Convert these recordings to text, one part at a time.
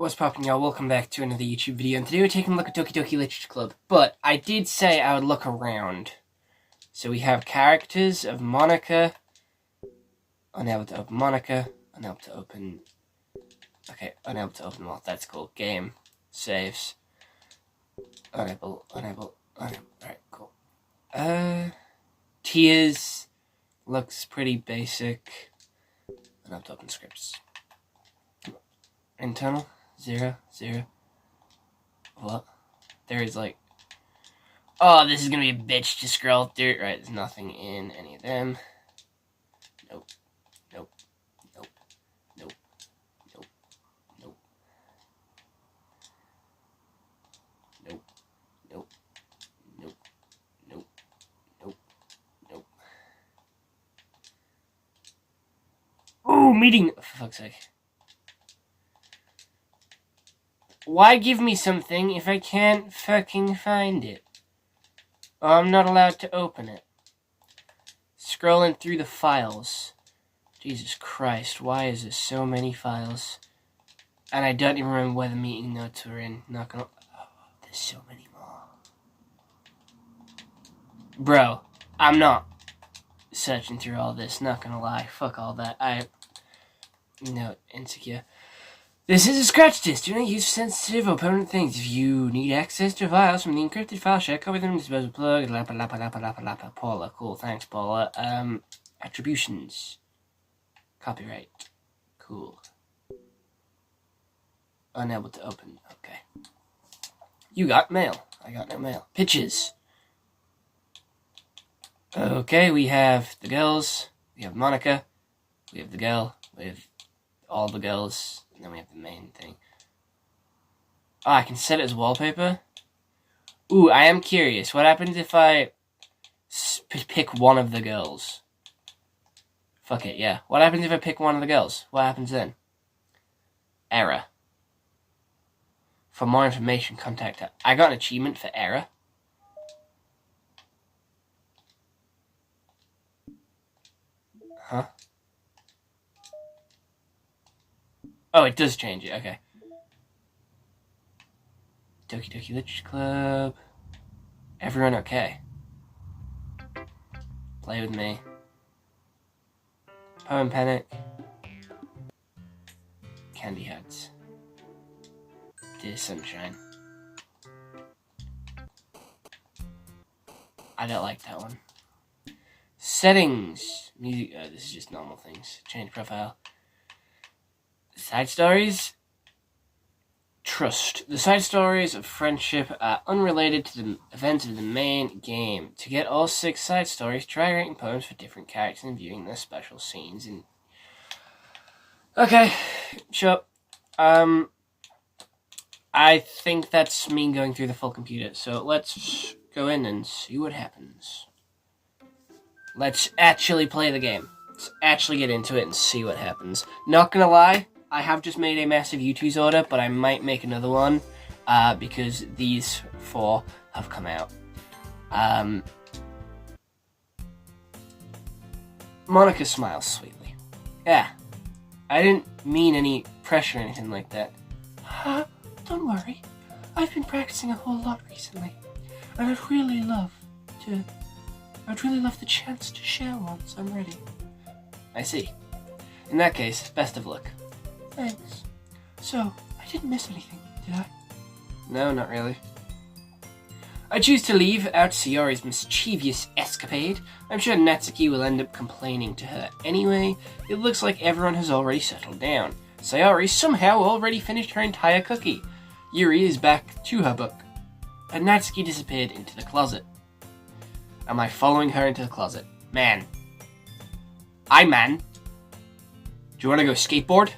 What's poppin', y'all? Welcome back to another YouTube video, and today we're taking a look at Doki Literature Club. But I did say I would look around. So we have characters of Monica. Unable to open Monica. Unable to open... Okay, unable to open well, that's cool. Game. Saves. Unable. Alright, cool. Tears. Looks pretty basic. Unable to open scripts. Internal. 0, 0. What? There is like... Oh, this is gonna be a bitch to scroll through. Right, there's nothing in any of them. Nope. Nope. Nope. Nope. Nope. Nope. Nope. Nope. Nope. Nope. Nope. Nope. Ooh, meeting! For fuck's sake. Why give me something if I can't fucking find it? Oh, I'm not allowed to open it. Scrolling through the files. Jesus Christ, why is there so many files? And I don't even remember where the meeting notes were in. Not gonna... Oh, there's so many more. Bro, I'm not searching through all this, not gonna lie. Fuck all that. No, insecure. This is a scratch disk. Do not use sensitive or permanent things. If you need access to files from the encrypted file share, copy them, dispose of plug, lapa. Paula, cool, thanks, Paula. Attributions. Copyright. Cool. Unable to open. Okay. You got mail. I got no mail. Pictures. Okay, we have the girls. We have Monica. We have the girl. We have all the girls. And then we have the main thing. Oh, I can set it as wallpaper? Ooh, I am curious. What happens if I pick one of the girls? Fuck it, yeah. What happens if I pick one of the girls? What happens then? Error. For more information, contact her. I got an achievement for error. Huh? Oh, it does change it, okay. Doki Literature Club. Everyone okay? Play with me. Poem Panic. Candy Huts. Dear Sunshine. I don't like that one. Settings. Music. Oh, this is just normal things. Change profile. Side stories. Trust. The side stories of friendship are unrelated to the events of the main game. To get all 6 side stories, try writing poems for different characters and viewing their special scenes. Okay, sure. I think that's me going through the full computer. So let's go in and see what happens. Let's actually play the game. Let's actually get into it and see what happens. Not gonna lie. I have just made a massive U2's order, but I might make another one, because these 4 have come out. Monica smiles sweetly. Yeah, I didn't mean any pressure or anything like that. Don't worry, I've been practicing a whole lot recently, and I'd really love the chance to share once I'm ready. I see. In that case, best of luck. Thanks. So, I didn't miss anything, did I? No, not really. I choose to leave out Sayori's mischievous escapade. I'm sure Natsuki will end up complaining to her anyway. It looks like everyone has already settled down. Sayori somehow already finished her entire cookie. Yuri is back to her book. And Natsuki disappeared into the closet. Am I following her into the closet? Man. Man. Do you want to go skateboard?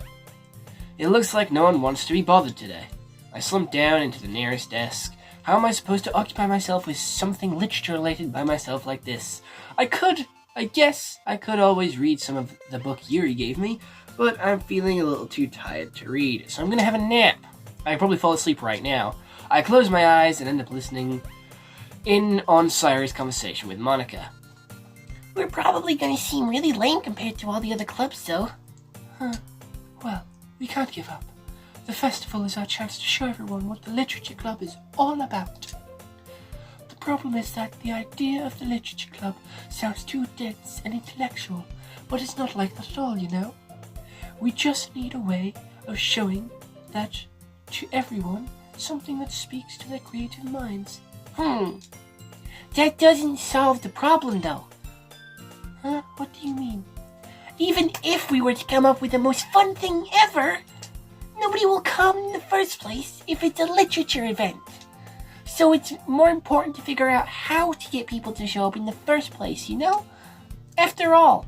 It looks like no one wants to be bothered today. I slumped down into the nearest desk. How am I supposed to occupy myself with something literature-related by myself like this? I guess I could always read some of the book Yuri gave me, but I'm feeling a little too tired to read, so I'm gonna have a nap. I can probably fall asleep right now. I close my eyes and end up listening in on Sayori's conversation with Monica. We're probably gonna seem really lame compared to all the other clubs, though. Huh. Well, we can't give up. The festival is our chance to show everyone what the Literature Club is all about. The problem is that the idea of the Literature Club sounds too dense and intellectual, but it's not like that at all, you know? We just need a way of showing that to everyone something that speaks to their creative minds. That doesn't solve the problem, though. Huh? What do you mean? Even if we were to come up with the most fun thing ever, nobody will come in the first place if it's a literature event. So it's more important to figure out how to get people to show up in the first place, you know? After all.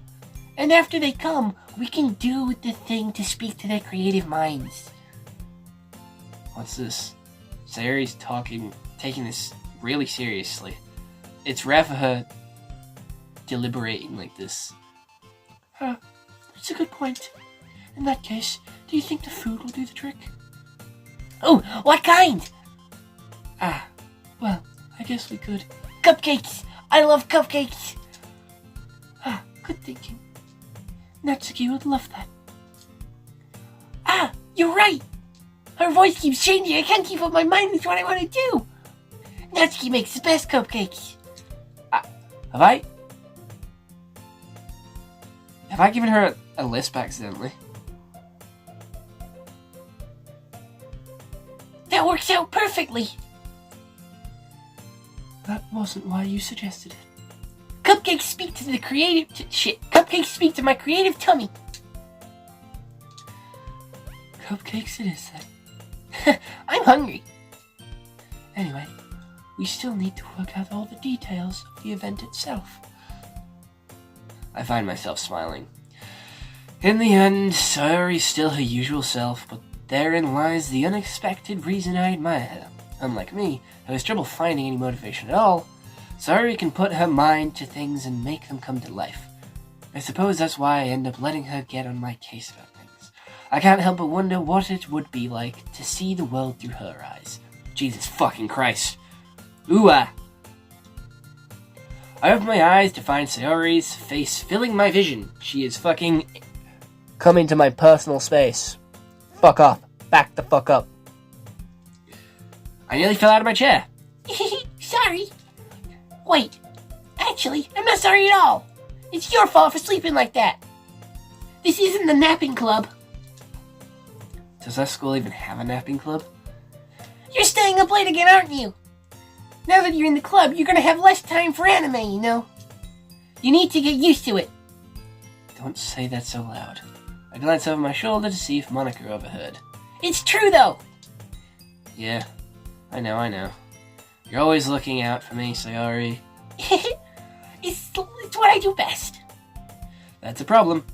And after they come, we can do the thing to speak to their creative minds. What's this? Sayori's taking this really seriously. It's rare for her deliberating like this. That's a good point. In that case, do you think the food will do the trick? Oh, what kind? Well, I guess we could. Cupcakes! I love cupcakes! Good thinking. Natsuki would love Ah, that. you're right! Her voice keeps changing. I can't keep up my mind with what I want to do. Natsuki makes the best cupcakes. Have I given her a lisp accidentally? That works out perfectly. That wasn't why you suggested it. Cupcakes speak to the creative... Cupcakes speak to my creative tummy. Cupcakes it is then. I'm hungry. Anyway, we still need to work out all the details of the event itself. I find myself smiling. In the end, Sayori's still her usual self, but therein lies the unexpected reason I admire her. Unlike me, who has trouble finding any motivation at all, Sayori can put her mind to things and make them come to life. I suppose that's why I end up letting her get on my case about things. I can't help but wonder what it would be like to see the world through her eyes. Jesus fucking Christ. Ooh-ah. I open my eyes to find Sayori's face filling my vision. She is fucking coming to my personal space. Fuck off. Back the fuck up. I nearly fell out of my chair. Sorry. Wait. Actually, I'm not sorry at all. It's your fault for sleeping like that. This isn't the napping club. Does that school even have a napping club? You're staying up late again, aren't you? Now that you're in the club, you're gonna have less time for anime, you know? You need to get used to it. Don't say that so loud. I glance over my shoulder to see if Monica overheard. It's true, though. Yeah, I know. You're always looking out for me, Sayori. It's what I do best. That's a problem.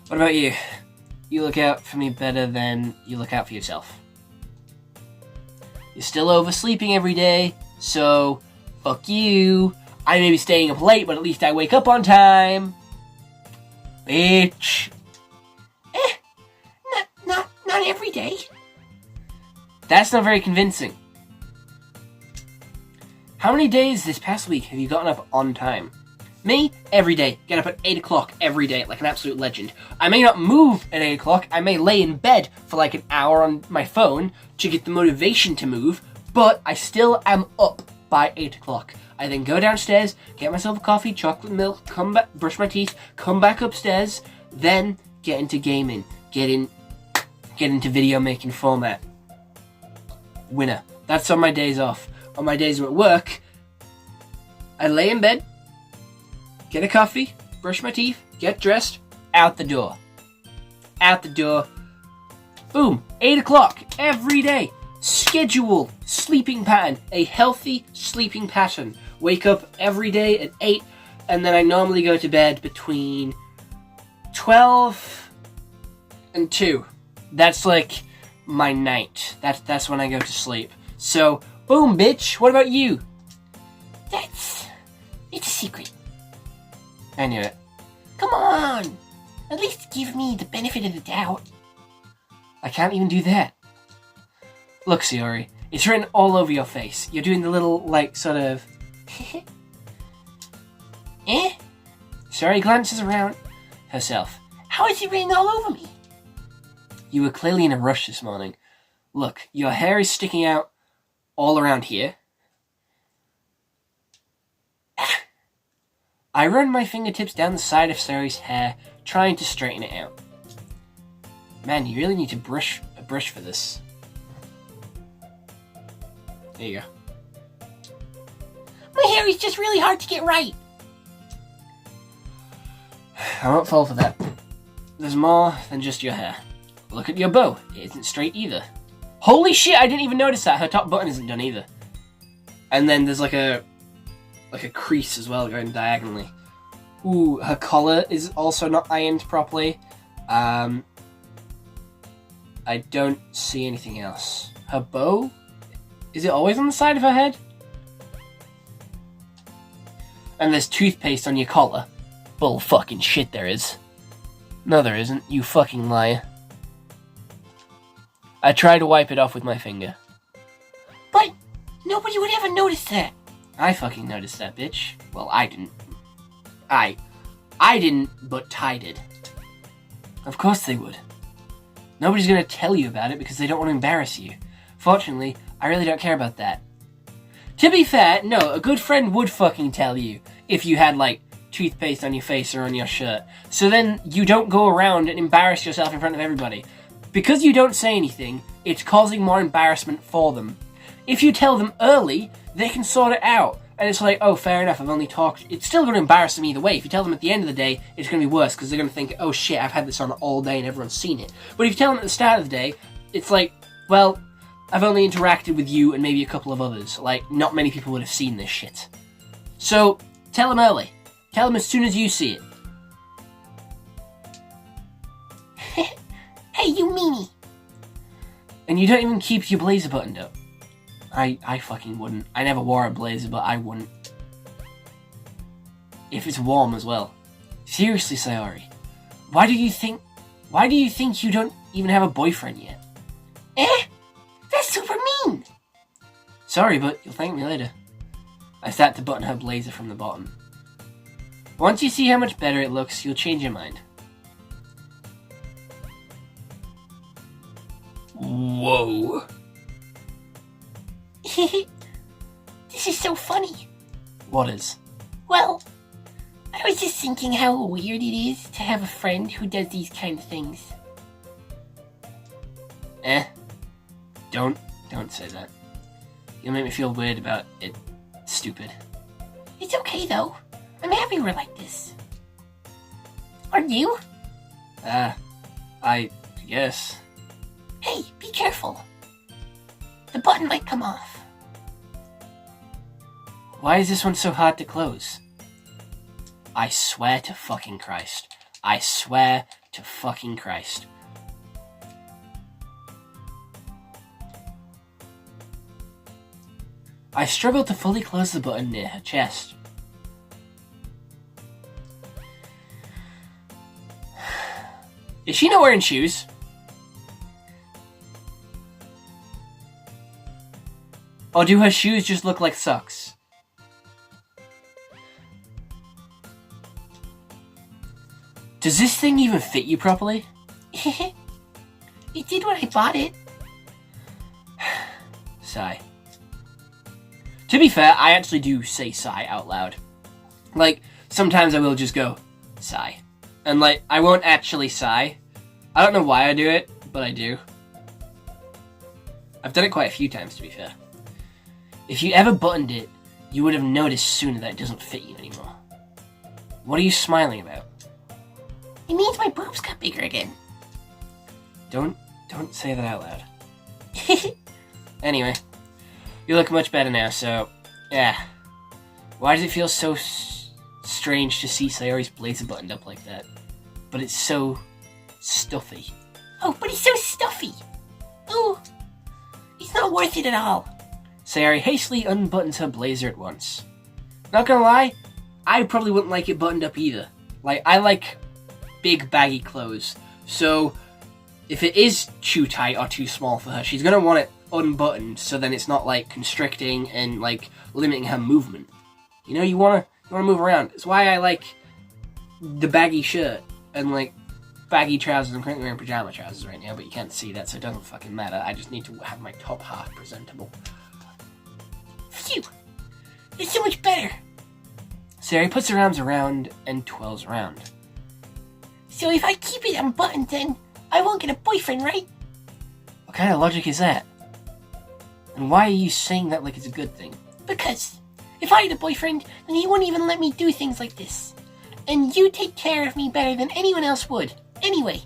What about you? You look out for me better than you look out for yourself. You're still oversleeping every day, so fuck you. I may be staying up late, but at least I wake up on time. Bitch. Not every day. That's not very convincing. How many days this past week have you gotten up on time? Me, every day. Get up at 8 o'clock every day, like an absolute legend. I may not move at 8 o'clock. I may lay in bed for like an hour on my phone to get the motivation to move, but I still am up by 8 o'clock. I then go downstairs, get myself a coffee, chocolate milk, come back, brush my teeth, come back upstairs, then get into gaming, get into video making format. Winner. That's on my days off. On my days at work, I lay in bed, get a coffee, brush my teeth, get dressed, out the door. Out the door. Boom. 8 o'clock every day. Schedule sleeping pattern. A healthy sleeping pattern. Wake up every day at 8, and then I normally go to bed between 12 and 2. That's like my night. That's when I go to sleep. So, boom, bitch. What about you? It's a secret. I knew it. Come on. At least give me the benefit of the doubt. I can't even do that. Look, Sayori, it's written all over your face. You're doing the little, like, sort of... Sayori glances around herself. How is it written all over me? You were clearly in a rush this morning. Look, your hair is sticking out all around here. I run my fingertips down the side of Sayori's hair, trying to straighten it out. Man, you really need to brush a brush for this. There you go. My hair is just really hard to get right. I won't fall for that. There's more than just your hair. Look at your bow. It isn't straight either. Holy shit, I didn't even notice that. Her top button isn't done either. And then there's like a crease as well going diagonally. Ooh, her collar is also not ironed properly. I don't see anything else. Her bow? Is it always on the side of her head? And there's toothpaste on your collar. Bull fucking shit there is. No there isn't, you fucking liar. I try to wipe it off with my finger. But nobody would ever notice that. I fucking noticed that, bitch. Well, I didn't. I didn't, but Ty did. Of course they would. Nobody's gonna tell you about it because they don't want to embarrass you. Fortunately, I really don't care about that. To be fair, no, a good friend would fucking tell you if you had, like, toothpaste on your face or on your shirt. So then you don't go around and embarrass yourself in front of everybody. Because you don't say anything, it's causing more embarrassment for them. If you tell them early, they can sort it out. And it's like, oh, fair enough, I've only talked. It's still going to embarrass them either way. If you tell them at the end of the day, it's going to be worse because they're going to think, oh shit, I've had this on all day and everyone's seen it. But if you tell them at the start of the day, it's like, well, I've only interacted with you and maybe a couple of others. Like, not many people would have seen this shit. So, tell them early. Tell them as soon as you see it. Hey, you meanie. And you don't even keep your blazer buttoned up. I fucking wouldn't. I never wore a blazer, but I wouldn't. If it's warm as well. Seriously, Sayori. Why do you think you don't even have a boyfriend yet? That's super mean. Sorry, but you'll thank me later. I start to button her blazer from the bottom. Once you see how much better it looks, you'll change your mind. Whoa. This is so funny. What is? Well, I was just thinking how weird it is to have a friend who does these kind of things. Don't say that. You'll make me feel weird about it. Stupid. It's okay though. I'm happy we're like this. Aren't you? I guess. Hey, be careful. The button might come off. Why is this one so hard to close? I swear to fucking Christ. I swear to fucking Christ. I struggle to fully close the button near her chest. Is she not wearing shoes? Or do her shoes just look like socks? Does this thing even fit you properly? It did when I bought it. Sigh. To be fair, I actually do say sigh out loud. Like, sometimes I will just go, sigh. And like, I won't actually sigh. I don't know why I do it, but I do. I've done it quite a few times, to be fair. If you ever buttoned it, you would have noticed sooner that it doesn't fit you anymore. What are you smiling about? It means my boobs got bigger again. Don't say that out loud. Anyway, you look much better now, so, yeah. Why does it feel so strange to see Sayori's blazer buttoned up like that? But it's so stuffy. Oh, but it's so stuffy. Ooh, it's not worth it at all. Sayori hastily unbuttons her blazer at once. Not gonna lie, I probably wouldn't like it buttoned up either. Like, I like big baggy clothes, so if it is too tight or too small for her, she's gonna want it unbuttoned so then it's not like constricting and like limiting her movement. You know, you wanna move around. It's why I like the baggy shirt and like baggy trousers. I'm currently wearing pajama trousers right now, but you can't see that, so it doesn't fucking matter. I just need to have my top half presentable. Phew! It's so much better. So he puts her arms around and twirls around. So if I keep it unbuttoned, then I won't get a boyfriend, right? What kind of logic is that? And why are you saying that like it's a good thing? Because if I had a boyfriend, then he wouldn't even let me do things like this. And you take care of me better than anyone else would. Anyway,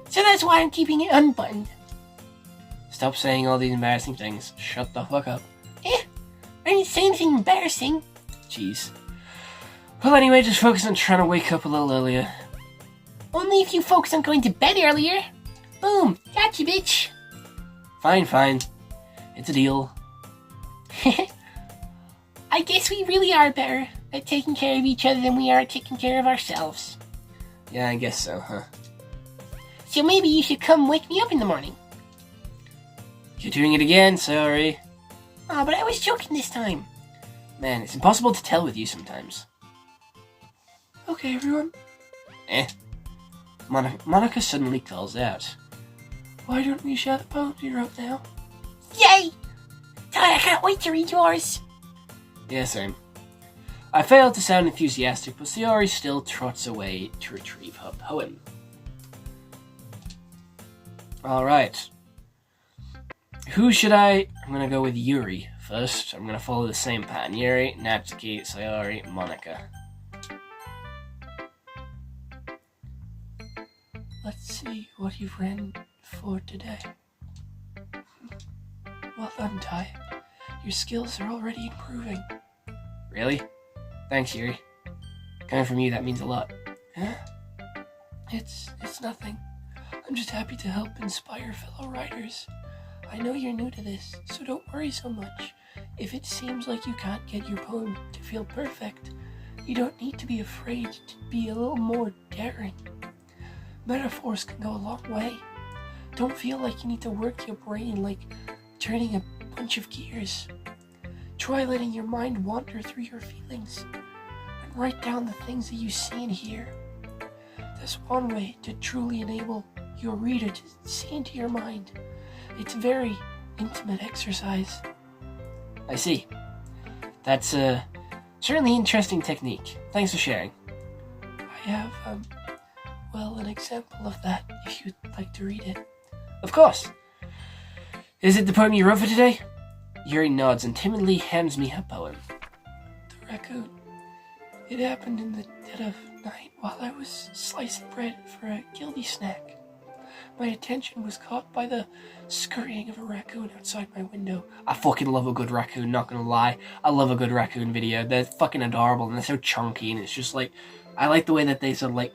so that's why I'm keeping it unbuttoned. Stop saying all these embarrassing things. Shut the fuck up. I didn't say anything embarrassing. Jeez. Well, anyway, just focus on trying to wake up a little earlier. Only if you focus on going to bed earlier. Boom, gotcha, bitch. Fine. It's a deal. I guess we really are better at taking care of each other than we are at taking care of ourselves. Yeah, I guess so, huh? So maybe you should come wake me up in the morning. You're doing it again, sorry. Oh, but I was joking this time. Man, it's impossible to tell with you sometimes. Okay, everyone. Monica suddenly calls out. Why don't we share the poems we wrote now? Yay! I can't wait to read yours. Yeah, same. I failed to sound enthusiastic, but Sayori still trots away to retrieve her poem. Alright. Who should I'm gonna go with Yuri first. I'm gonna follow the same pattern. Yuri, Natsuki, Sayori, Monica. Let's see what you've written for today. Well done, Tai. Your skills are already improving. Really? Thanks, Yuri. Coming from you, that means a lot. Huh? It's nothing. I'm just happy to help inspire fellow writers. I know you're new to this, so don't worry so much. If it seems like you can't get your poem to feel perfect, you don't need to be afraid to be a little more daring. Metaphors can go a long way. Don't feel like you need to work your brain like turning a bunch of gears. Try letting your mind wander through your feelings and write down the things that you see and hear. That's one way to truly enable your reader to see into your mind. It's a very intimate exercise. I see. That's a certainly interesting technique. Thanks for sharing. I have, an example of that if you'd like to read it. Of course. Is it the poem you wrote for today? Yuri nods and timidly hands me her poem. The raccoon. It happened in the dead of night while I was slicing bread for a guilty snack. My attention was caught by the scurrying of a raccoon outside my window. I fucking love a good raccoon, not gonna lie. I love a good raccoon video. They're fucking adorable and they're so chunky, and it's just like, I like the way that they sort of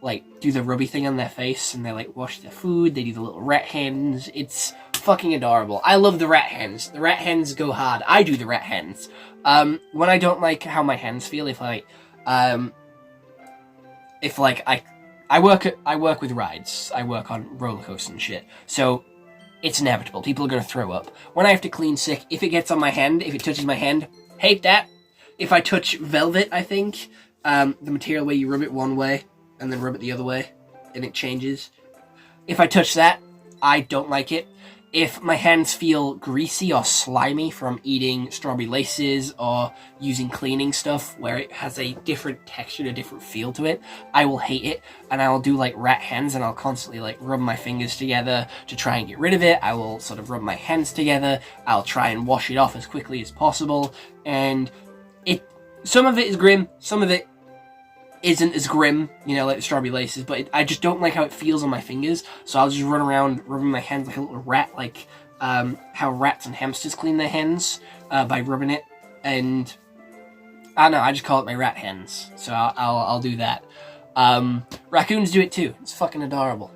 like do the rubby thing on their face, and they like wash their food, they do the little rat hands. It's fucking adorable. I love the rat hands. The rat hands go hard. I do the rat hands. When I don't like how my hands feel, I work with rides. I work on roller coasters and shit. So it's inevitable. People are gonna throw up. When I have to clean sick, if it gets on my hand, if it touches my hand, hate that. If I touch velvet, I think, the material where you rub it one way and then rub it the other way and it changes. If I touch that, I don't like it. If my hands feel greasy or slimy from eating strawberry laces or using cleaning stuff where it has a different texture, a different feel to it, I will hate it, and I will do like rat hands, and I'll constantly like rub my fingers together to try and get rid of it. I will sort of rub my hands together. I'll try and wash it off as quickly as possible, and some of it is grim, some of it isn't as grim, like the strawberry laces, but I just don't like how it feels on my fingers, so I'll just run around rubbing my hands like a little rat, like how rats and hamsters clean their hands by rubbing it, and I don't know, I just call it my rat hands, so I'll do that. Raccoons do it too. It's fucking adorable.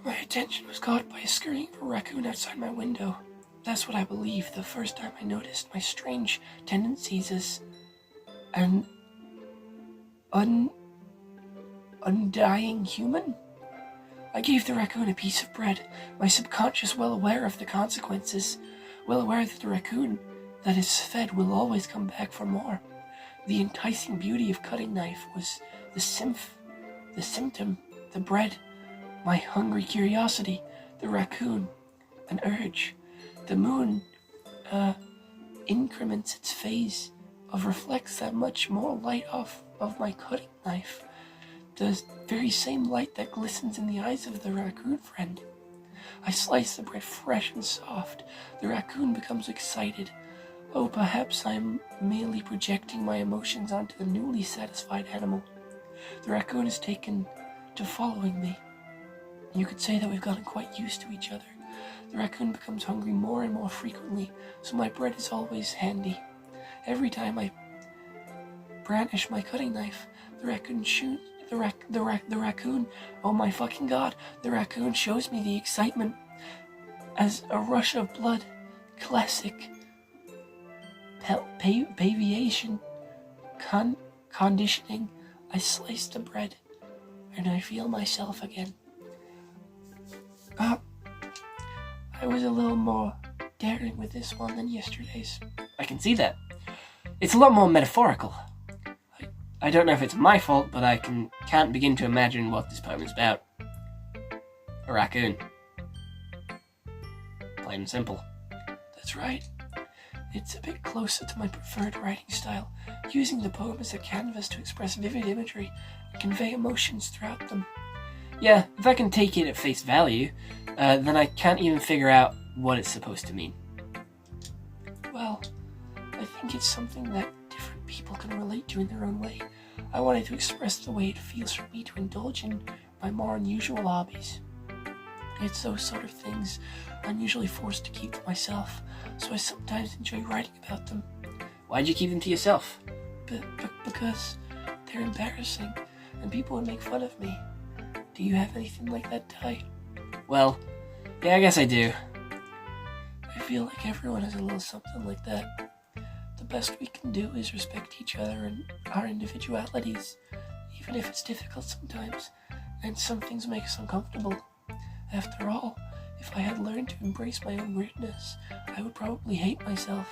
My attention was caught by a scurrying of a raccoon outside my window. That's what I believe the first time I noticed my strange tendencies as an undying human. I gave the raccoon a piece of bread, my subconscious well aware of the consequences, well aware that the raccoon that is fed will always come back for more. The enticing beauty of cutting knife was the symptom The bread, my hungry curiosity. The raccoon, an urge. The moon, increments its phase of reflects that much more light off of my cutting knife. The very same light that glistens in the eyes of the raccoon friend. I slice the bread fresh and soft. The raccoon becomes excited. Oh, perhaps I'm merely projecting my emotions onto the newly satisfied animal. The raccoon is taken to following me. You could say that we've gotten quite used to each other. The raccoon becomes hungry more and more frequently, so my bread is always handy. Every time I brandish my cutting knife, the raccoon shoots. The raccoon, oh my fucking god, the raccoon shows me the excitement as a rush of blood. Classic aviation conditioning. I slice the bread and I feel myself again. I was a little more daring with this one than yesterday's. I can see that. It's a lot more metaphorical. I don't know if it's my fault, but I can't begin to imagine what this poem is about. A raccoon. Plain and simple. That's right. It's a bit closer to my preferred writing style, using the poem as a canvas to express vivid imagery and convey emotions throughout them. Yeah, if I can take it at face value, then I can't even figure out what it's supposed to mean. Well, I think it's something that different people can relate to in their own way. I wanted to express the way it feels for me to indulge in my more unusual hobbies. It's those sort of things I'm usually forced to keep to myself, so I sometimes enjoy writing about them. Why'd you keep them to yourself? Because they're embarrassing, and people would make fun of me. Do you have anything like that, Ty? Well, yeah, I guess I do. I feel like everyone has a little something like that. The best we can do is respect each other and our individualities, even if it's difficult sometimes, and some things make us uncomfortable. After all, if I had learned to embrace my own weirdness, I would probably hate myself.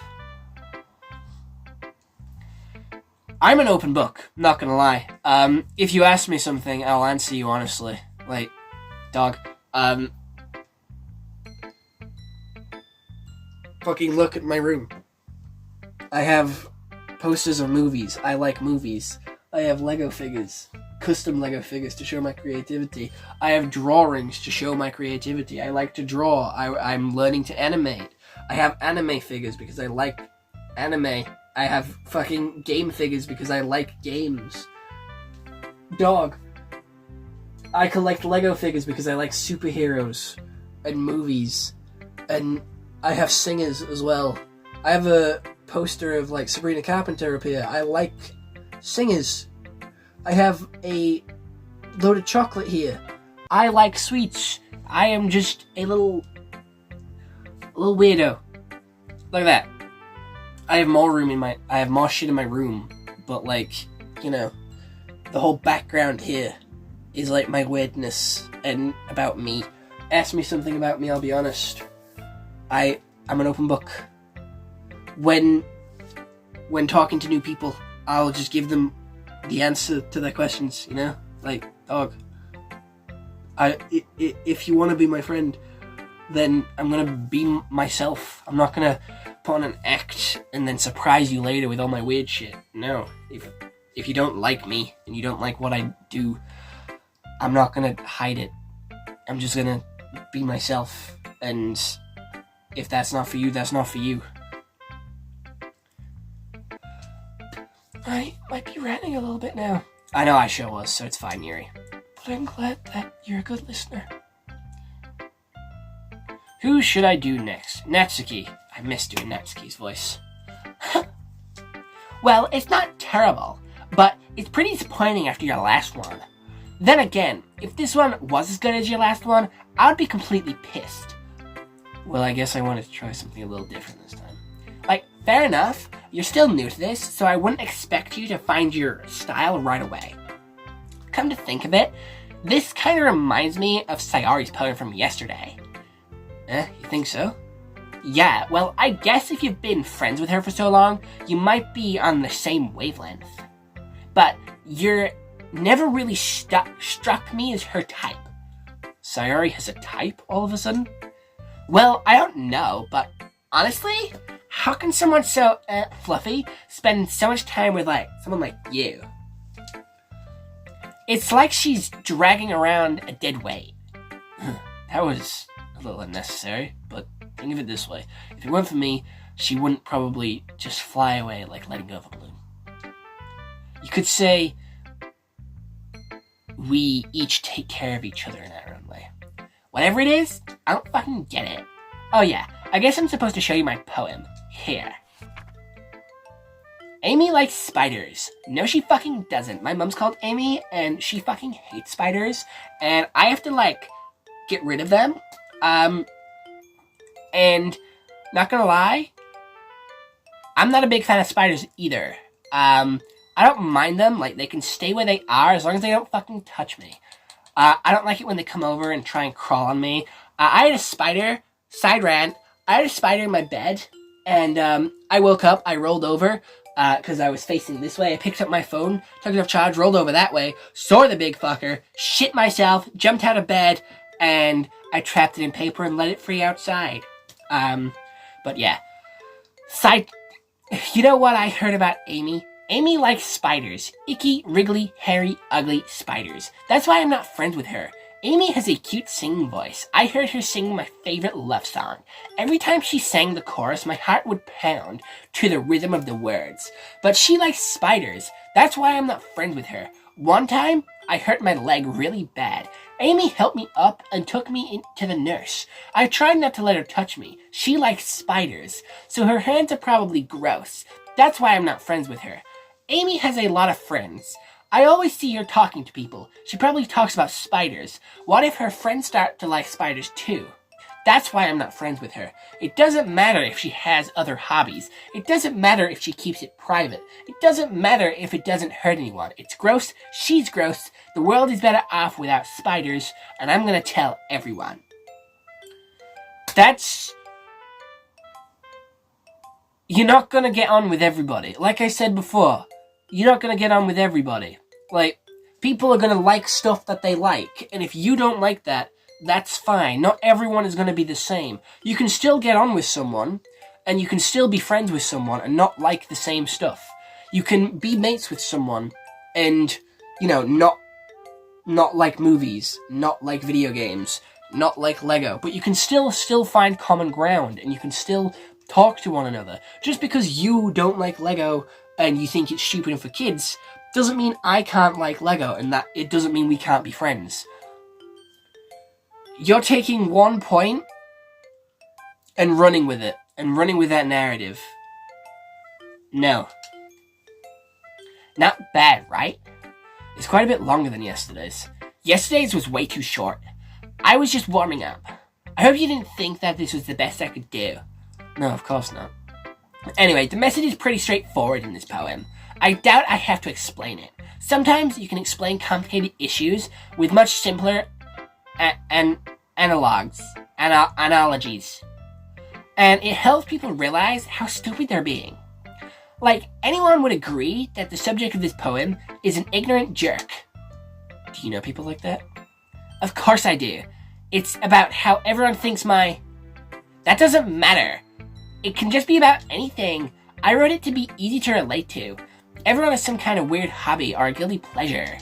I'm an open book, not gonna lie. If you ask me something, I'll answer you honestly. Like, dog, fucking look at my room. I have posters of movies. I like movies. I have Lego figures. Custom Lego figures to show my creativity. I have drawings to show my creativity. I like to draw. I'm learning to animate. I have anime figures because I like anime. I have fucking game figures because I like games. Dog. I collect Lego figures because I like superheroes and movies. And I have singers as well. I have a poster of like Sabrina Carpenter up here. I like singers. I have a load of chocolate here. I like sweets. I am just a little weirdo. Look at that. I have more shit in my room, but like, you know, the whole background here is like my weirdness and about me. Ask me something about me, I'll be honest. I'm an open book. When talking to new people, I'll just give them the answer to their questions, you know? Like, dog, if you want to be my friend, then I'm going to be myself. I'm not going to put on an act and then surprise you later with all my weird shit. No. If you don't like me and you don't like what I do, I'm not going to hide it. I'm just going to be myself. And if that's not for you, that's not for you. I might be ranting a little bit now. I know I sure was, so it's fine, Yuri. But I'm glad that you're a good listener. Who should I do next? Natsuki. I miss doing Natsuki's voice. Well, it's not terrible, but it's pretty disappointing after your last one. Then again, if this one was as good as your last one, I would be completely pissed. Well, I guess I wanted to try something a little different this time. Like, fair enough. You're still new to this, so I wouldn't expect you to find your style right away. Come to think of it, this kind of reminds me of Sayari's poem from yesterday. You think so? Yeah, well, I guess if you've been friends with her for so long, you might be on the same wavelength. But you're never really struck me as her type. Sayori has a type all of a sudden? Well, I don't know, but honestly, how can someone so fluffy spend so much time with someone like you? It's like she's dragging around a dead weight. That was a little unnecessary, but think of it this way. If it weren't for me, she wouldn't probably just fly away like letting go of a balloon. You could say we each take care of each other in our own way. Whatever it is, I don't fucking get it. Oh yeah, I guess I'm supposed to show you my poem. Here. Amy likes spiders. No, she fucking doesn't. My mom's called Amy, and she fucking hates spiders, and I have to, get rid of them. And, not gonna lie, I'm not a big fan of spiders either. I don't mind them. They can stay where they are as long as they don't fucking touch me. I don't like it when they come over and try and crawl on me. I had a spider, side rant, I had a spider in my bed, and I woke up, I rolled over, because I was facing this way. I picked up my phone, took it off charge, rolled over that way, saw the big fucker, shit myself, jumped out of bed, and I trapped it in paper and let it free outside. But yeah. You know what I heard about Amy? Amy likes spiders. Icky, wriggly, hairy, ugly spiders. That's why I'm not friends with her. Amy has a cute singing voice. I heard her sing my favorite love song. Every time she sang the chorus, my heart would pound to the rhythm of the words. But she likes spiders. That's why I'm not friends with her. One time, I hurt my leg really bad. Amy helped me up and took me to the nurse. I tried not to let her touch me. She likes spiders, so her hands are probably gross. That's why I'm not friends with her. Amy has a lot of friends. I always see her talking to people. She probably talks about spiders. What if her friends start to like spiders too? That's why I'm not friends with her. It doesn't matter if she has other hobbies. It doesn't matter if she keeps it private. It doesn't matter if it doesn't hurt anyone. It's gross. She's gross. The world is better off without spiders, and I'm gonna tell everyone. You're not gonna get on with everybody. Like I said before, you're not gonna get on with everybody. People are gonna like stuff that they like, and if you don't like that, that's fine. Not everyone is gonna be the same. You can still get on with someone, and you can still be friends with someone and not like the same stuff. You can be mates with someone and, not like movies, not like video games, not like Lego, but you can still find common ground, and you can still talk to one another. Just because you don't like Lego and you think it's stupid for kids doesn't mean I can't like Lego, and that it doesn't mean we can't be friends. You're taking one point and running with it, and running with that narrative. No. Not bad, right? It's quite a bit longer than yesterday's. Yesterday's was way too short. I was just warming up. I hope you didn't think that this was the best I could do. No, of course not. Anyway, the message is pretty straightforward in this poem. I doubt I have to explain it. Sometimes you can explain complicated issues with much simpler analogies. And it helps people realize how stupid they're being. Anyone would agree that the subject of this poem is an ignorant jerk. Do you know people like that? Of course I do. It's about how everyone thinks That doesn't matter. It can just be about anything. I wrote it to be easy to relate to. Everyone has some kind of weird hobby or a guilty pleasure.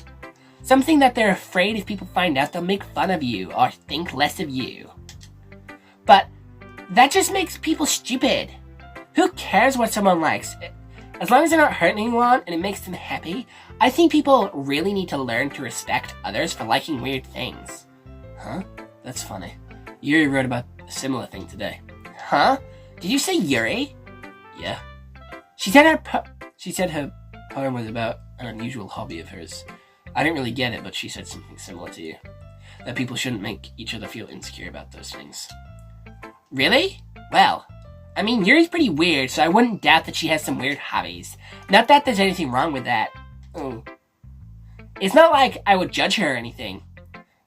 Something that they're afraid if people find out they'll make fun of you or think less of you. But that just makes people stupid. Who cares what someone likes? As long as they're not hurting anyone and it makes them happy, I think people really need to learn to respect others for liking weird things. Huh? That's funny. Yuri wrote about a similar thing today. Huh? Did you say Yuri? Yeah. She said her poem was about an unusual hobby of hers. I didn't really get it, but she said something similar to you. That people shouldn't make each other feel insecure about those things. Really? Well, Yuri's pretty weird, so I wouldn't doubt that she has some weird hobbies. Not that there's anything wrong with that. Oh. It's not like I would judge her or anything.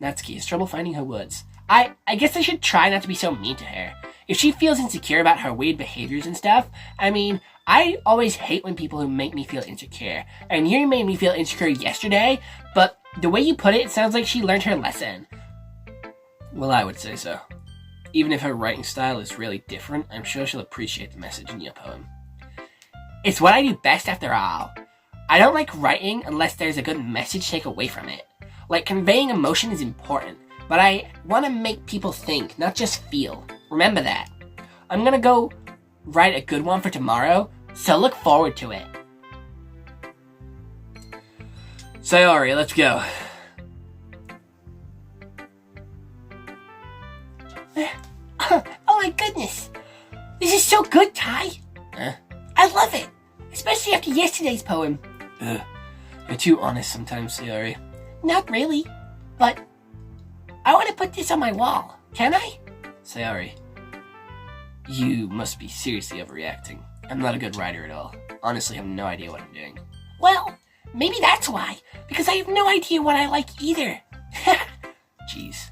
Natsuki has trouble finding her words. I guess I should try not to be so mean to her. If she feels insecure about her weird behaviors and stuff, I mean, I always hate when people who make me feel insecure. And you made me feel insecure yesterday, but the way you put it, it sounds like she learned her lesson. Well, I would say so. Even if her writing style is really different, I'm sure she'll appreciate the message in your poem. It's what I do best after all. I don't like writing unless there's a good message to take away from it. Like, conveying emotion is important, but I want to make people think, not just feel. Remember that. I'm gonna go write a good one for tomorrow, so look forward to it. Sayori, let's go. Oh my goodness. This is so good, Ty. Huh? I love it. Especially after yesterday's poem. You're too honest sometimes, Sayori. Not really, but I want to put this on my wall. Can I? Sayori, you must be seriously overreacting. I'm not a good writer at all. Honestly, I have no idea what I'm doing. Well, maybe that's why. Because I have no idea what I like either. Jeez.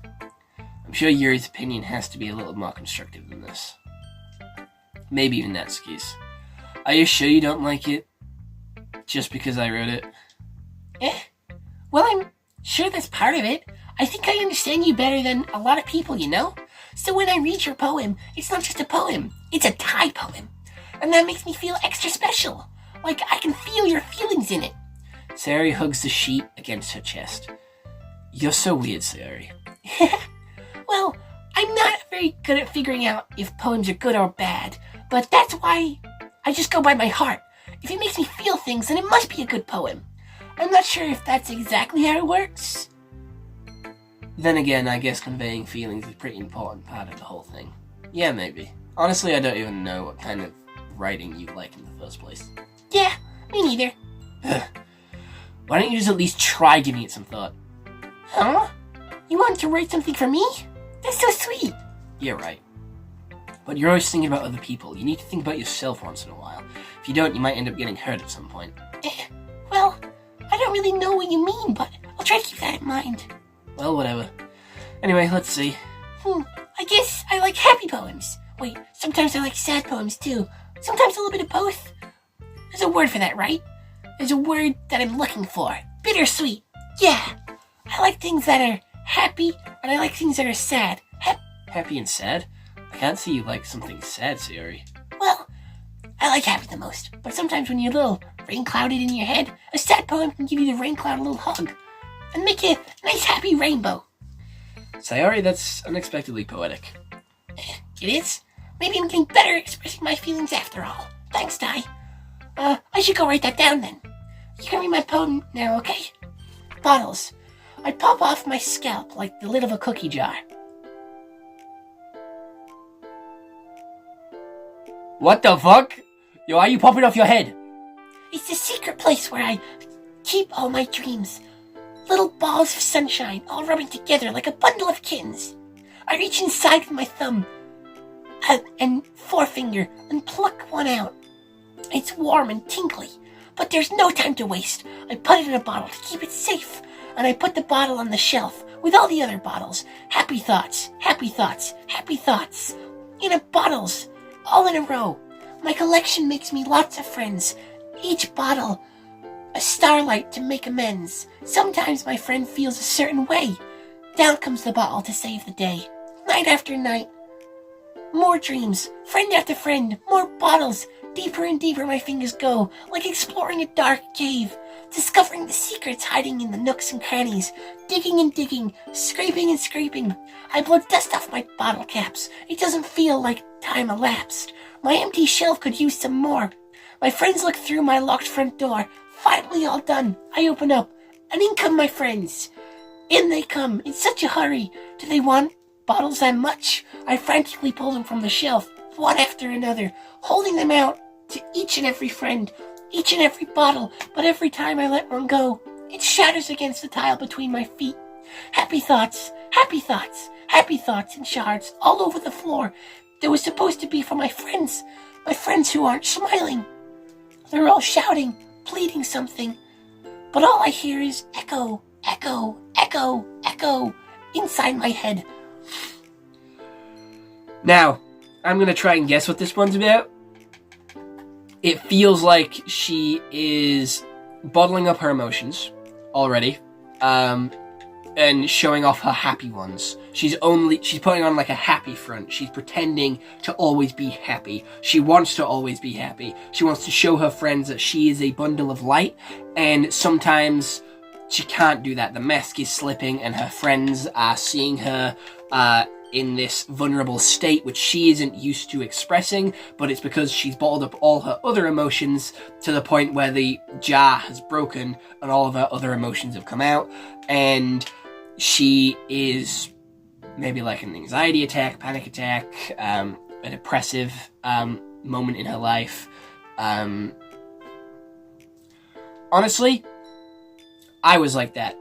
I'm sure Yuri's opinion has to be a little more constructive than this. Maybe even Natsuki's. Are you sure you don't like it? Just because I wrote it? Well, I'm sure that's part of it. I think I understand you better than a lot of people, you know? So when I read your poem, it's not just a poem, it's a Thai poem. And that makes me feel extra special. Like I can feel your feelings in it. Sayori hugs the sheet against her chest. You're so weird, Sayori. Well, I'm not very good at figuring out if poems are good or bad, but that's why I just go by my heart. If it makes me feel things, then it must be a good poem. I'm not sure if that's exactly how it works. Then again, I guess conveying feelings is a pretty important part of the whole thing. Yeah, maybe. Honestly, I don't even know what kind of writing you like in the first place. Yeah, me neither. Why don't you just at least try giving it some thought? Huh? You want to write something for me? That's so sweet. Yeah, right. But you're always thinking about other people. You need to think about yourself once in a while. If you don't, you might end up getting hurt at some point. Well, I don't really know what you mean, but I'll try to keep that in mind. Well, whatever. Anyway, let's see. I guess I like happy poems. Wait, sometimes I like sad poems too. Sometimes a little bit of both. There's a word for that, right? There's a word that I'm looking for. Bittersweet. Yeah. I like things that are happy, and I like things that are sad. Happy and sad? I can't see you like something sad, Sayori. Well, I like happy the most, but sometimes when you're a little rain clouded in your head, a sad poem can give you the rain cloud a little hug and make you a nice happy rainbow. Sayori, that's unexpectedly poetic. It is? Maybe I'm getting better at expressing my feelings after all. Thanks, Ty. I should go write that down then. You can read my poem now, okay? Bottles. I pop off my scalp like the lid of a cookie jar. What the fuck? Yo, why are you popping off your head? It's the secret place where I keep all my dreams. Little balls of sunshine all rubbing together like a bundle of kittens. I reach inside with my thumb and forefinger and pluck one out. It's warm and tingly, but there's no time to waste. I put it in a bottle to keep it safe, and I put the bottle on the shelf with all the other bottles. Happy thoughts, happy thoughts, happy thoughts. In bottles, all in a row. My collection makes me lots of friends. Each bottle, a starlight to make amends. Sometimes my friend feels a certain way. Down comes the bottle to save the day. Night after night. More dreams, friend after friend, more bottles. Deeper and deeper my fingers go, like exploring a dark cave, discovering the secrets hiding in the nooks and crannies, digging and digging, scraping and scraping. I blow dust off my bottle caps. It doesn't feel like time elapsed. My empty shelf could use some more. My friends look through my locked front door. Finally all done. I open up, and in come my friends. In they come, in such a hurry. Do they want bottles that much? I frantically pull them from the shelf, one after another, holding them out to each and every friend, each and every bottle, but every time I let one go, it shatters against the tile between my feet. Happy thoughts, happy thoughts, happy thoughts in shards all over the floor. There was supposed to be for my friends who aren't smiling. They're all shouting, pleading something, but all I hear is echo, echo, echo, echo inside my head. Now, I'm gonna try and guess what this one's about. It feels like she is bottling up her emotions already, and showing off her happy ones. She's putting on like a happy front. She's pretending to always be happy. She wants to always be happy. She wants to show her friends that she is a bundle of light, and sometimes she can't do that. The mask is slipping, and her friends are seeing her in this vulnerable state, which she isn't used to expressing, but it's because she's bottled up all her other emotions to the point where the jar has broken and all of her other emotions have come out, and she is maybe like an anxiety attack, panic attack, a depressive moment in her life. Honestly, I was like that.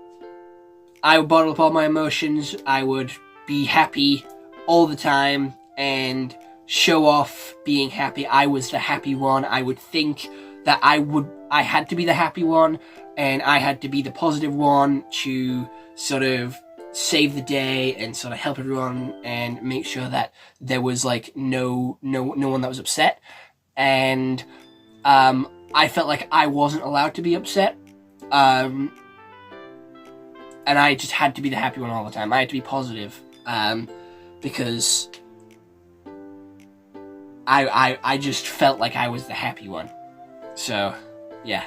I would bottle up all my emotions. I would be happy all the time and show off being happy. I was the happy one. I would think that I had to be the happy one, and I had to be the positive one to sort of save the day and sort of help everyone and make sure that there was like no one that was upset. And I felt like I wasn't allowed to be upset. And I just had to be the happy one all the time. I had to be positive. Because I just felt like I was the happy one. So, yeah.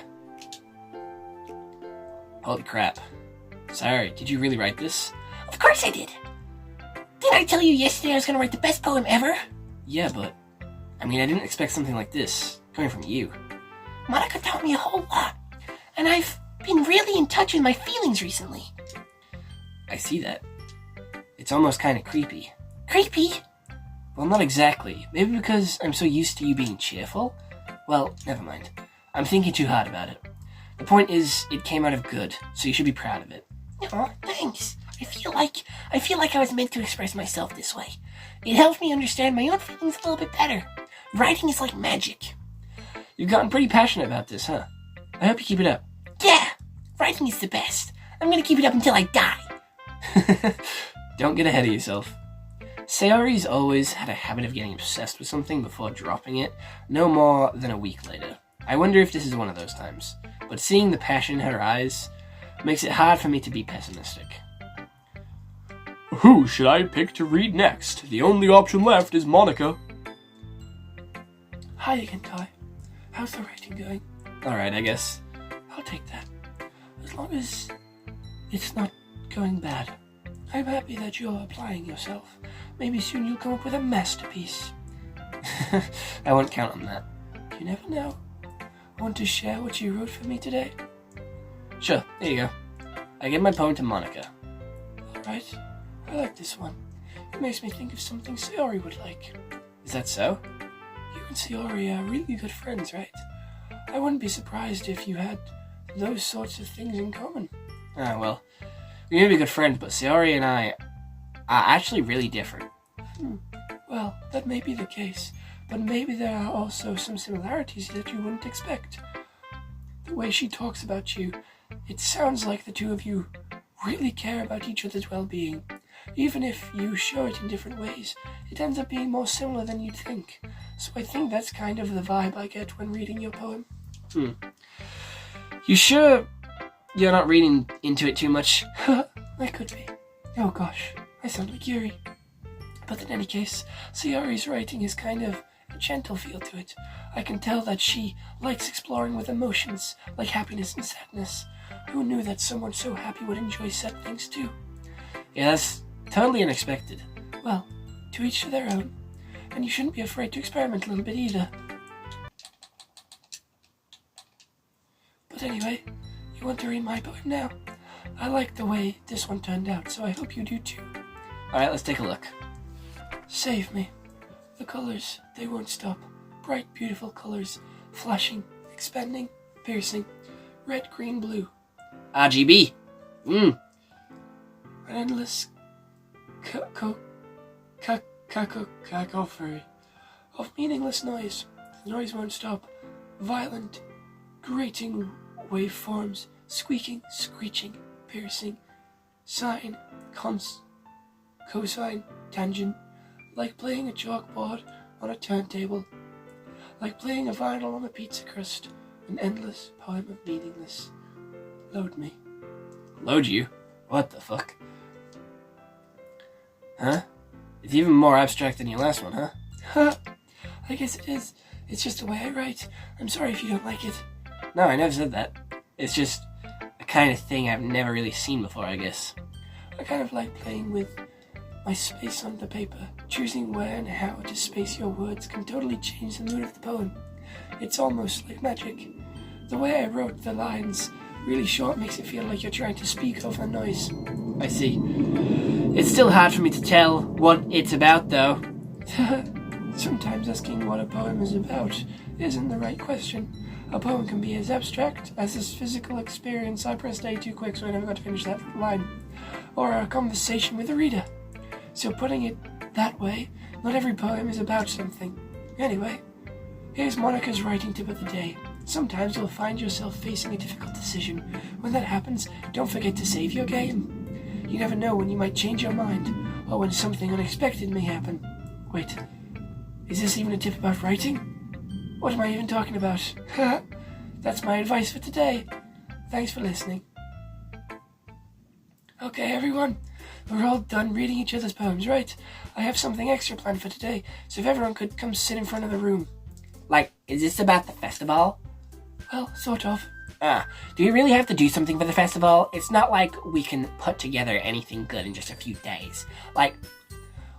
Holy crap. Sorry, did you really write this? Of course I did. Didn't I tell you yesterday I was going to write the best poem ever? Yeah, but, I mean, I didn't expect something like this coming from you. Monica taught me a whole lot, and I've been really in touch with my feelings recently. I see that. It's almost kind of creepy. Creepy? Well, not exactly. Maybe because I'm so used to you being cheerful? Well, never mind. I'm thinking too hard about it. The point is, it came out of good, so you should be proud of it. Aw, thanks. I feel like I was meant to express myself this way. It helps me understand my own feelings a little bit better. Writing is like magic. You've gotten pretty passionate about this, huh? I hope you keep it up. Yeah, writing is the best. I'm gonna keep it up until I die. Don't get ahead of yourself. Sayori's always had a habit of getting obsessed with something before dropping it, no more than a week later. I wonder if this is one of those times, but seeing the passion in her eyes makes it hard for me to be pessimistic. Who should I pick to read next? The only option left is Monica. Hi again, Kai. How's the writing going? Alright, I guess. I'll take that. As long as it's not going bad. I'm happy that you're applying yourself. Maybe soon you'll come up with a masterpiece. I won't count on that. You never know. Want to share what you wrote for me today? Sure, here you go. I gave my poem to Monica. Alright, I like this one. It makes me think of something Sayori would like. Is that so? You and Sayori are really good friends, right? I wouldn't be surprised if you had those sorts of things in common. Ah, well, we may be good friends, but Sayori and I are actually really different. Well, that may be the case, but maybe there are also some similarities that you wouldn't expect. The way she talks about you, it sounds like the two of you really care about each other's well-being. Even if you show it in different ways, it ends up being more similar than you'd think. So I think that's kind of the vibe I get when reading your poem. You sure you're not reading into it too much? I could be. Oh gosh, I sound like Yuri. But in any case, Sayori's writing is kind of a gentle feel to it. I can tell that she likes exploring with emotions, like happiness and sadness. Who knew that someone so happy would enjoy sad things too? Yeah, that's totally unexpected. Well, to each to their own. And you shouldn't be afraid to experiment a little bit either. But anyway, you want to read my poem now? I like the way this one turned out, so I hope you do too. Alright, let's take a look. Save me. The colors, they won't stop. Bright, beautiful colors. Flashing, expanding, piercing. Red, green, blue. RGB. An endless cacophony of meaningless noise. The noise won't stop. Violent, grating waveforms. Squeaking, screeching, piercing. Sine, cosine, tangent. Like playing a chalkboard on a turntable, like playing a vinyl on a pizza crust, an endless poem of meaningless. Load me. Load you? What the fuck? Huh? It's even more abstract than your last one, huh? Huh. I guess it is. It's just the way I write. I'm sorry if you don't like it. No, I never said that. It's just a kind of thing I've never really seen before, I guess. I kind of like playing with my space on the paper. Choosing where and how to space your words can totally change the mood of the poem. It's almost like magic. The way I wrote the lines really short makes it feel like you're trying to speak over the noise. I see. It's still hard for me to tell what it's about, though. Sometimes asking what a poem is about isn't the right question. A poem can be as abstract as this physical experience I pressed A too quick so I never got to finish that line, or a conversation with a reader. So putting it that way, not every poem is about something. Anyway, here's Monica's writing tip of the day. Sometimes you'll find yourself facing a difficult decision. When that happens, don't forget to save your game. You never know when you might change your mind, or when something unexpected may happen. Wait, is this even a tip about writing? What am I even talking about? That's my advice for today. Thanks for listening. Okay, everyone, we're all done reading each other's poems, right? I have something extra planned for today, so if everyone could come sit in front of the room. Like, is this about the festival? Well, sort of. Do we really have to do something for the festival? It's not like we can put together anything good in just a few days. Like,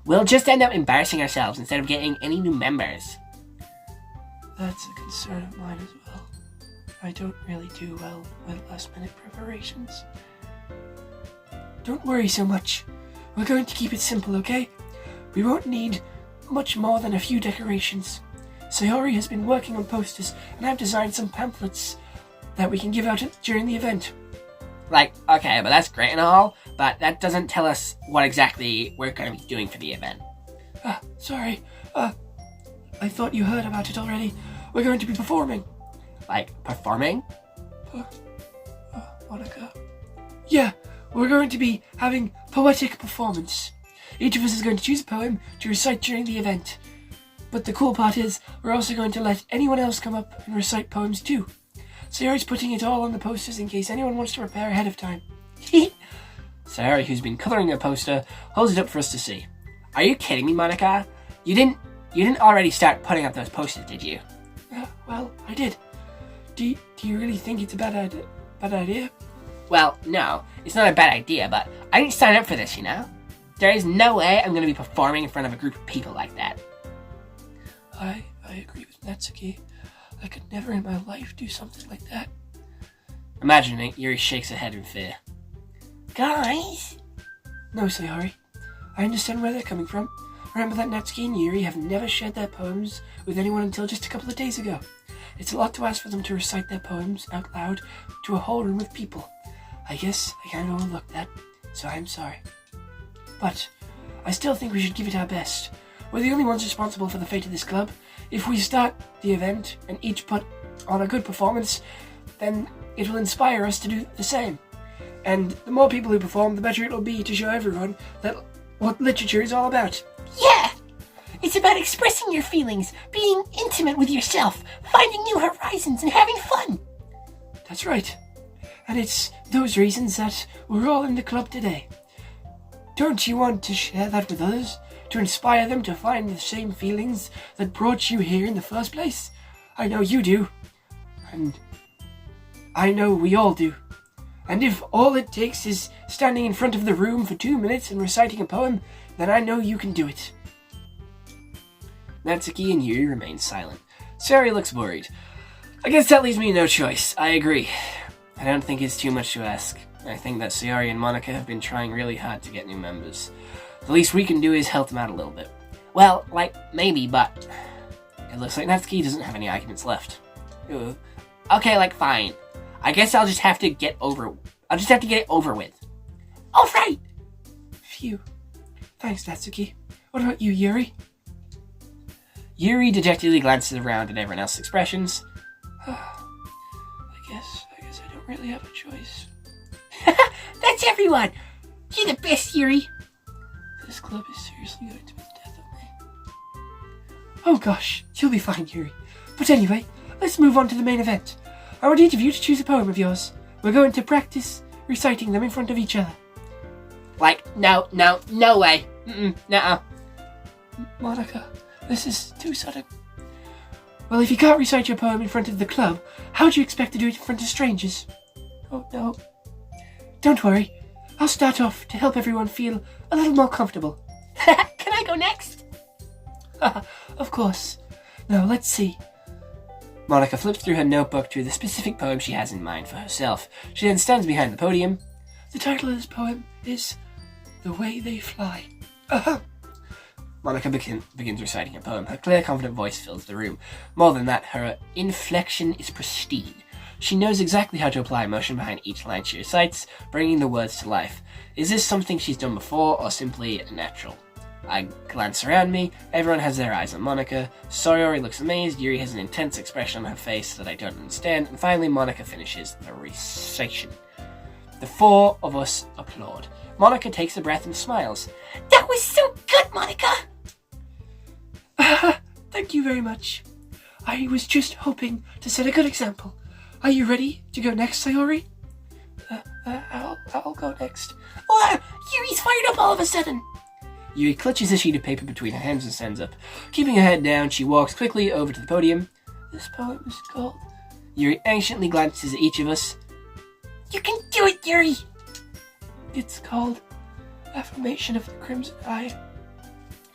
we'll just end up embarrassing ourselves instead of getting any new members. That's a concern of mine as well. I don't really do well with last-minute preparations. Don't worry so much. We're going to keep it simple, okay? We won't need much more than a few decorations. Sayori has been working on posters, and I've designed some pamphlets that we can give out during the event. Like, okay, but that's great and all, but that doesn't tell us what exactly we're going to be doing for the event. Sorry. I thought you heard about it already. We're going to be performing. Like, performing? Monica. Yeah, we're going to be having poetic performance. Each of us is going to choose a poem to recite during the event. But the cool part is, we're also going to let anyone else come up and recite poems too. Sayori's putting it all on the posters in case anyone wants to prepare ahead of time. Sayori, who's been coloring a poster, holds it up for us to see. Are you kidding me, Monica? You didn't already start putting up those posters, did you? Well, I did. Do you really think it's a bad idea? Well, no, it's not a bad idea, but I didn't sign up for this, you know? There is no way I'm going to be performing in front of a group of people like that. I agree with Natsuki. I could never in my life do something like that. Imagining it, Yuri shakes her head in fear. Guys? No, Sayori. I understand where they're coming from. Remember that Natsuki and Yuri have never shared their poems with anyone until just a couple of days ago. It's a lot to ask for them to recite their poems out loud to a whole room of people. I guess I kind of overlooked that, so I'm sorry. But I still think we should give it our best. We're the only ones responsible for the fate of this club. If we start the event and each put on a good performance, then it will inspire us to do the same. And the more people who perform, the better it will be to show everyone that what literature is all about. Yeah! It's about expressing your feelings, being intimate with yourself, finding new horizons, and having fun. That's right. And it's those reasons that we're all in the club today. Don't you want to share that with others? To inspire them to find the same feelings that brought you here in the first place? I know you do. And I know we all do. And if all it takes is standing in front of the room for 2 minutes and reciting a poem, then I know you can do it. Natsuki and Yuri remain silent. Sayori looks worried. I guess that leaves me no choice. I agree. I don't think it's too much to ask. I think that Sayori and Monica have been trying really hard to get new members. The least we can do is help them out a little bit. Well, like, maybe, but it looks like Natsuki doesn't have any arguments left. Ooh. Okay, like, fine. I guess I'll just have to get it over with. All right. Phew. Thanks, Natsuki. What about you, Yuri? Yuri dejectedly glances around at everyone else's expressions. I guess I don't really have a choice. That's everyone. You're the best, Yuri. This club is seriously going to be the death of me. Oh gosh, you'll be fine, Yuri. But anyway, let's move on to the main event. I want each of you to choose a poem of yours. We're going to practice reciting them in front of each other. Like, no way. Nuh-uh. Monica, this is too sudden. Well, if you can't recite your poem in front of the club, how do you expect to do it in front of strangers? Oh no. Don't worry. I'll start off to help everyone feel a little more comfortable. Can I go next? Of course. Now, let's see. Monica flips through her notebook to the specific poem she has in mind for herself. She then stands behind the podium. The title of this poem is The Way They Fly. Monica begins reciting her poem. Her clear, confident voice fills the room. More than that, her inflection is pristine. She knows exactly how to apply emotion behind each line she recites, bringing the words to life. Is this something she's done before, or simply natural? I glance around me. Everyone has their eyes on Monica. Sayori looks amazed. Yuri has an intense expression on her face that I don't understand. And finally, Monica finishes the recitation. The four of us applaud. Monica takes a breath and smiles. That was so good, Monica! Thank you very much. I was just hoping to set a good example. Are you ready to go next, Sayori? I'll go next. Oh, Yuri's fired up all of a sudden. Yuri clutches a sheet of paper between her hands and stands up. Keeping her head down, she walks quickly over to the podium. This poem is called... Yuri anxiously glances at each of us. You can do it, Yuri! It's called Affirmation of the Crimson Eye.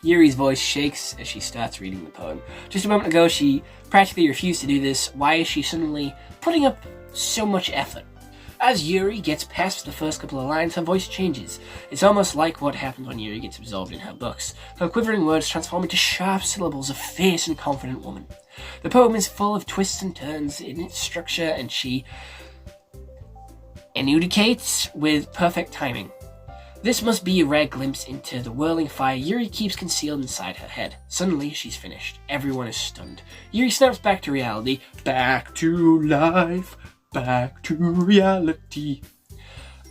Yuri's voice shakes as she starts reading the poem. Just a moment ago, she practically refused to do this. Why is she suddenly putting up so much effort? As Yuri gets past the first couple of lines, her voice changes. It's almost like what happens when Yuri gets absorbed in her books. Her quivering words transform into sharp syllables of fierce and confident woman. The poem is full of twists and turns in its structure, and she enunciates with perfect timing. This must be a rare glimpse into the whirling fire Yuri keeps concealed inside her head. Suddenly, she's finished. Everyone is stunned. Yuri snaps back to reality. Back to life. Back to reality.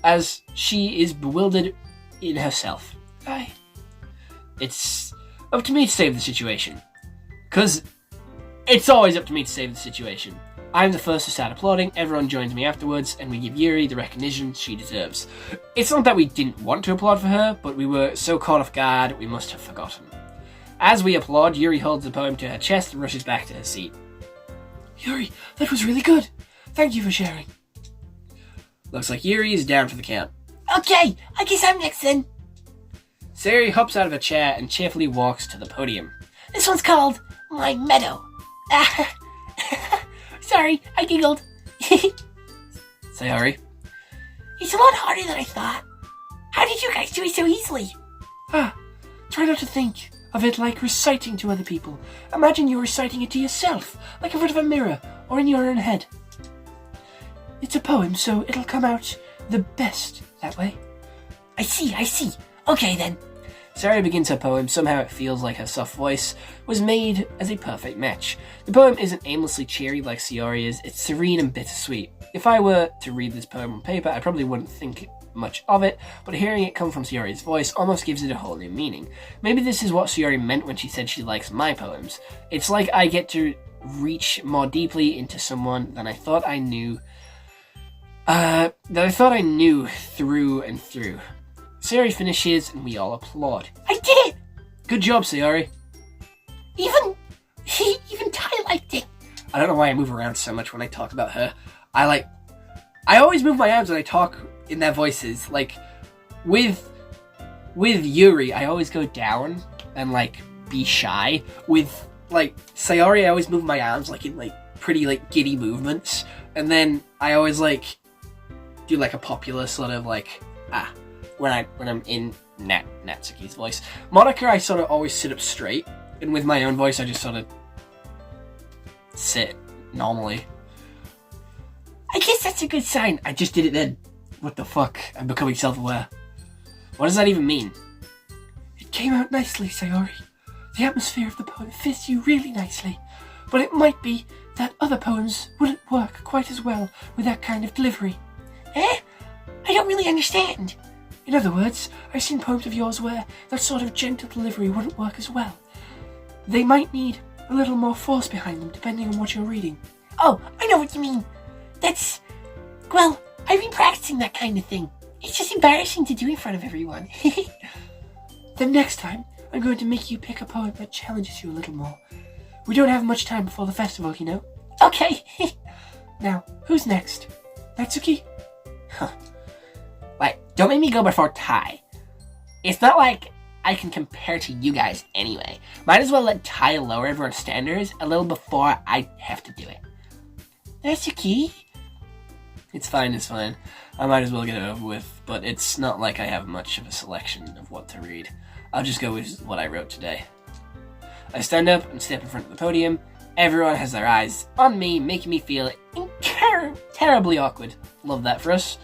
As she is bewildered in herself. It's up to me to save the situation. Because it's always up to me to save the situation. I'm the first to start applauding, everyone joins me afterwards, and we give Yuri the recognition she deserves. It's not that we didn't want to applaud for her, but we were so caught off guard, we must have forgotten. As we applaud, Yuri holds the poem to her chest and rushes back to her seat. Yuri, that was really good. Thank you for sharing. Looks like Yuri is down for the count. Okay, I guess I'm next then. Sayori hops out of her chair and cheerfully walks to the podium. This one's called My Meadow. Sorry, I giggled. Sayori. It's a lot harder than I thought. How did you guys do it so easily? Try not to think of it like reciting to other people. Imagine you're reciting it to yourself, like in front of a mirror or in your own head. It's a poem, so it'll come out the best that way. I see. Okay then. Sayori begins her poem. Somehow it feels like her soft voice was made as a perfect match. The poem isn't aimlessly cheery like Sayori is, it's serene and bittersweet. If I were to read this poem on paper, I probably wouldn't think much of it, but hearing it come from Sayori's voice almost gives it a whole new meaning. Maybe this is what Sayori meant when she said she likes my poems. It's like I get to reach more deeply into someone than I thought I knew. Through and through. Sayori finishes and we all applaud. I did it! Good job, Sayori. Even Ty liked it. I don't know why I move around so much when I talk about her. I always move my arms when I talk in their voices. Like, with Yuri, I always go down and, be shy. With, Sayori, I always move my arms, in, pretty, giddy movements. And then I always, do, a popular sort of, when I'm in Natsuki's voice. Monica, I sort of always sit up straight. And with my own voice, I just sort of sit normally. I guess that's a good sign. I just did it then. What the fuck? I'm becoming self-aware. What does that even mean? It came out nicely, Sayori. The atmosphere of the poem fits you really nicely. But it might be that other poems wouldn't work quite as well with that kind of delivery. I don't really understand. In other words, I've seen poems of yours where that sort of gentle delivery wouldn't work as well. They might need a little more force behind them, depending on what you're reading. Oh, I know what you mean. Well, I've been practicing that kind of thing. It's just embarrassing to do in front of everyone. Then next time, I'm going to make you pick a poem that challenges you a little more. We don't have much time before the festival, you know? Okay. Now, who's next? Natsuki? Like, don't make me go before Tai. It's not like I can compare to you guys anyway. Might as well let Tai lower everyone's standards a little before I have to do it. Natsuki? It's fine. I might as well get it over with, but it's not like I have much of a selection of what to read. I'll just go with what I wrote today. I stand up and step in front of the podium. Everyone has their eyes on me, making me feel terribly awkward. Love that for us.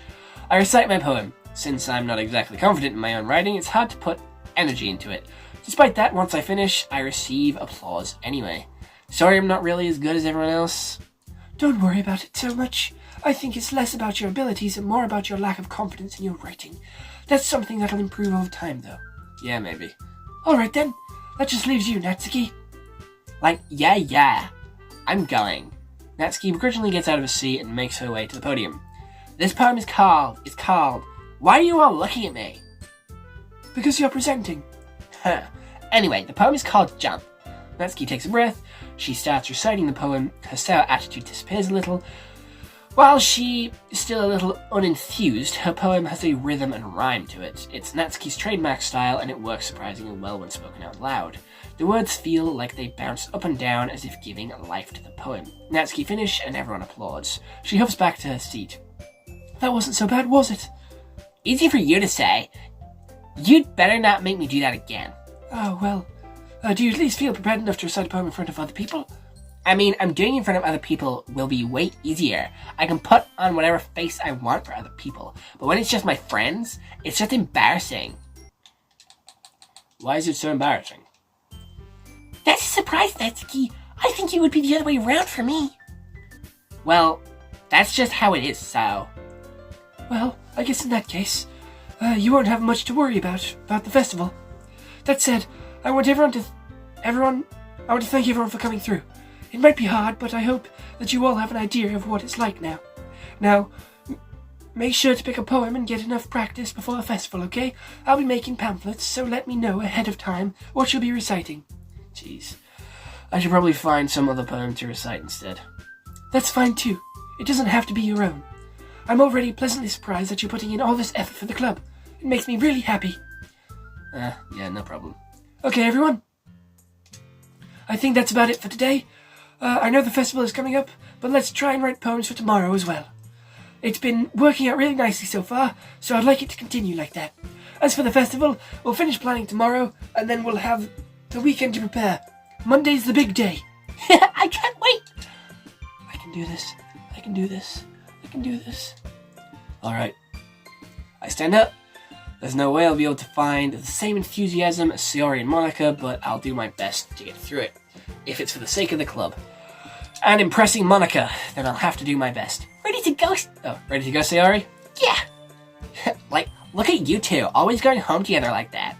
I recite my poem. Since I'm not exactly confident in my own writing, it's hard to put energy into it. Despite that, once I finish, I receive applause anyway. Sorry I'm not really as good as everyone else. Don't worry about it so much. I think it's less about your abilities and more about your lack of confidence in your writing. That's something that'll improve over time, though. Yeah, maybe. Alright then, that just leaves you, Natsuki. Like, yeah, I'm going. Natsuki begrudgingly gets out of his seat and makes her way to the podium. This poem is called, Why Are You All Looking at Me? Because you're presenting. Anyway, the poem is called Jump. Natsuki takes a breath. She starts reciting the poem. Her sour attitude disappears a little. While she is still a little unenthused, her poem has a rhythm and rhyme to it. It's Natsuki's trademark style, and it works surprisingly well when spoken out loud. The words feel like they bounce up and down as if giving life to the poem. Natsuki finishes, and everyone applauds. She hops back to her seat. That wasn't so bad, was it? Easy for you to say. You'd better not make me do that again. Oh, well. Do you at least feel prepared enough to recite a poem in front of other people? I mean, I'm doing it in front of other people will be way easier. I can put on whatever face I want for other people. But when it's just my friends, it's just embarrassing. Why is it so embarrassing? That's a surprise, Natsuki. I think it would be the other way around for me. Well, that's just how it is, so... Well, I guess in that case, you won't have much to worry about the festival. That said, I want to thank everyone for coming through. It might be hard, but I hope that you all have an idea of what it's like now. Now, make sure to pick a poem and get enough practice before the festival, okay? I'll be making pamphlets, so let me know ahead of time what you'll be reciting. Jeez. I should probably find some other poem to recite instead. That's fine too. It doesn't have to be your own. I'm already pleasantly surprised that you're putting in all this effort for the club. It makes me really happy. Yeah, no problem. Okay, everyone. I think that's about it for today. I know the festival is coming up, but let's try and write poems for tomorrow as well. It's been working out really nicely so far, so I'd like it to continue like that. As for the festival, we'll finish planning tomorrow, and then we'll have the weekend to prepare. Monday's the big day. I can't wait. I can do this. I can do this. I can do this. Alright. I stand up. There's no way I'll be able to find the same enthusiasm as Sayori and Monica, but I'll do my best to get through it, if it's for the sake of the club. And impressing Monica, then I'll have to do my best. Ready to go? Oh, ready to go, Sayori? Yeah. Like, look at you two, always going home together like that.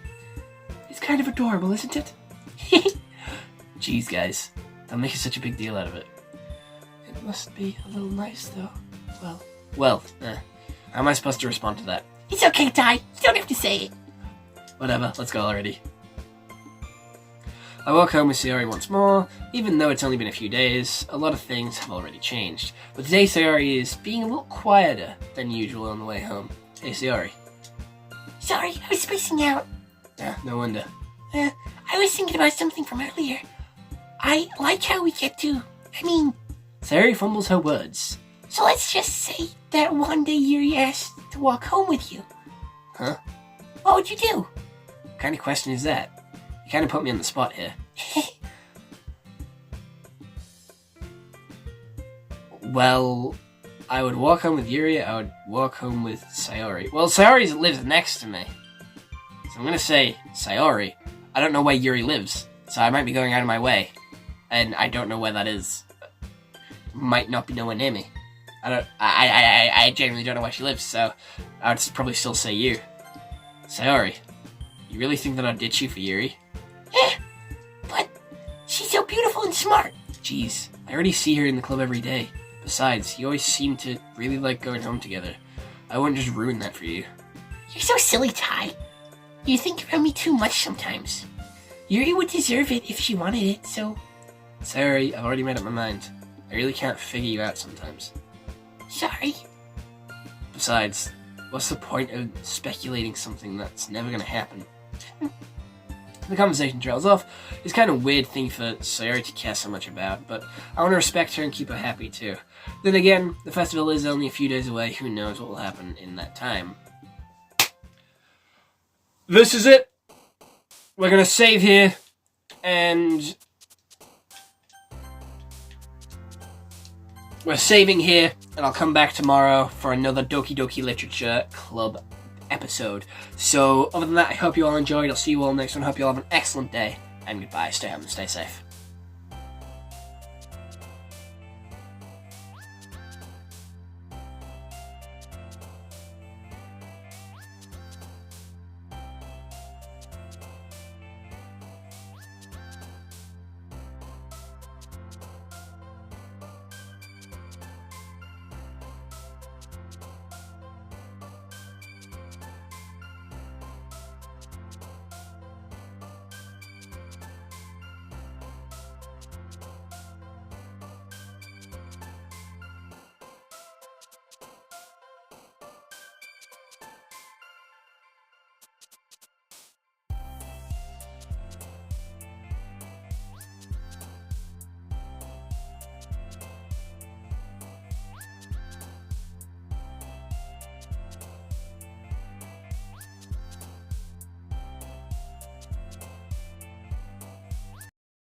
It's kind of adorable, isn't it? Jeez, guys. Don't make such a big deal out of it. It must be a little nice, though. Well, how am I supposed to respond to that? It's okay, Ty. You don't have to say it. Whatever, let's go already. I walk home with Sayori once more. Even though it's only been a few days, a lot of things have already changed. But today Sayori is being a little quieter than usual on the way home. Hey, Sayori. Sorry, I was spacing out. No wonder. I was thinking about something from earlier. I like how we get to... Sayori fumbles her words. So let's just say that one day Yuri asked to walk home with you. Huh? What would you do? What kind of question is that? You kind of put me on the spot here. Well, I would walk home with Yuri, I would walk home with Sayori. Well, Sayori lives next to me. So I'm gonna say Sayori. I don't know where Yuri lives, so I might be going out of my way. And I don't know where that is. Might not be nowhere near me. I genuinely don't know where she lives, so I would probably still say you. Sayori, you really think that I'd ditch you for Yuri? Yeah, but she's so beautiful and smart. Jeez, I already see her in the club every day. Besides, you always seem to really like going home together. I wouldn't just ruin that for you. You're so silly, Ty. You think about me too much sometimes. Yuri would deserve it if she wanted it, so... Sorry, I've already made up my mind. I really can't figure you out sometimes. Sorry. Besides, what's the point of speculating something that's never gonna happen? The conversation trails off. It's kind of a weird thing for Sayori to care so much about, but I want to respect her and keep her happy too. Then again, the festival is only a few days away. Who knows what will happen in that time. This is it. We're gonna save here, and we're saving here, and I'll come back tomorrow for another Doki Doki Literature Club episode. So, other than that, I hope you all enjoyed. I'll see you all next one. Hope you all have an excellent day, and goodbye. Stay home and stay safe.